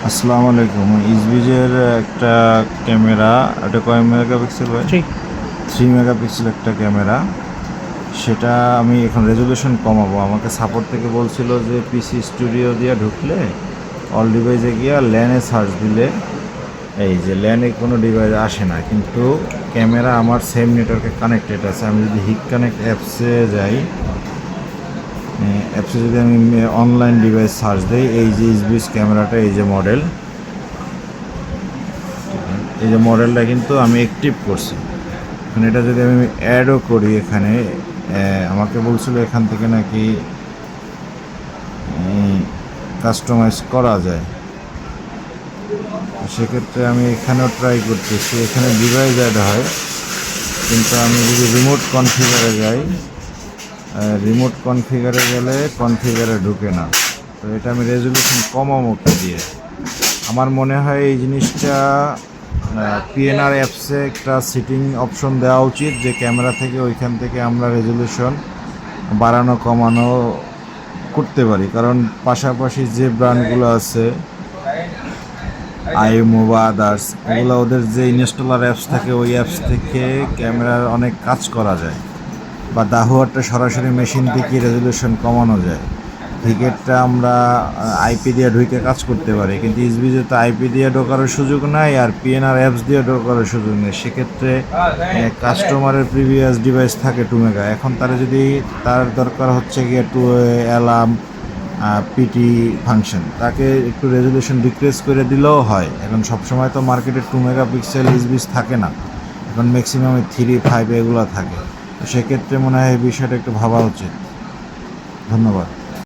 আসসালামু আলাইকুম। ইসবিজের একটা ক্যামেরা, এটা কয় মেগাপিক্সেল ভাই? 3 মেগাপিক্সেল একটা ক্যামেরা। সেটা আমি এখন রেজলিউশন কমাবো। আমাকে সাপোর্ট থেকে বলছিল যে পিসি স্টুডিও দিয়ে ঢুকলে অল ডিভাইসে গিয়ে ল্যানে সার্চ দিলে এই যে ল্যানে কোনো ডিভাইস আসে না, কিন্তু ক্যামেরা আমার সেম নেটওয়ার্কে কানেক্টেড আছে। আমি যদি হিক কানেক্ট অ্যাপসে যাই, অ্যাপসে যদি আমি অনলাইন ডিভাইস সার্চ দিই, এই যে ইসবিস ক্যামেরাটা, এই যে মডেলটা কিন্তু আমি অ্যাক্টিভ করছি। এখন এটা যদি আমি অ্যাডও করি এখানে, আমাকে বলছিল এখান থেকে নাকি কাস্টমাইজ করা যায়। সেক্ষেত্রে আমি এখানেও ট্রাই করতেছি, এখানে ডিভাইস অ্যাড হয়, কিন্তু আমি যদি রিমোট কনফিগারে যাই, রিমোট কনফিগারে গেলে কনফিগারে ঢুকে না। তো এটা আমি রেজলিউশন কমাবো কি দিয়ে? আমার মনে হয় এই জিনিসটা পিএনআর অ্যাপসে একটা সিটিং অপশন দেওয়া উচিত, যে ক্যামেরা থেকে ওইখান থেকে আমরা রেজলিউশন বাড়ানো কমানো করতে পারি। কারণ পাশাপাশি যে ব্র্যান্ডগুলো আছে, আইএমও বা আদার্স, এগুলো ওদের যে ইনস্টলার অ্যাপস থাকে, ওই অ্যাপস থেকে ক্যামেরার অনেক কাজ করা যায়। বা দাহুয়ারটা সরাসরি মেশিন থেকে রেজলিউশন কমানো যায়। ভিকেটটা আমরা আইপি দিয়ে ঢুকে কাজ করতে পারি, কিন্তু ইসবিজে তো আইপি দিয়ে ঢোকারও সুযোগ নাই, আর পিএনআর অ্যাপস দিয়ে ঢোকারও সুযোগ নেই। সেক্ষেত্রে কাস্টমারের প্রিভিয়াস ডিভাইস থাকে 2 মেগা, এখন তারা যদি তার দরকার হচ্ছে গিয়ে অ্যালার্ম পিটি ফাংশন, তাকে একটু রেজলিউশন ডিক্রিজ করে দিলেও হয়। এখন সবসময় তো মার্কেটে 2 মেগাপিক্সেল ইসবিস থাকে না, এখন ম্যাক্সিমাম 3, 5 এগুলো থাকে। তো সেক্ষেত্রে মনে হয় এই বিষয়টা একটু ভাবা উচিত। ধন্যবাদ।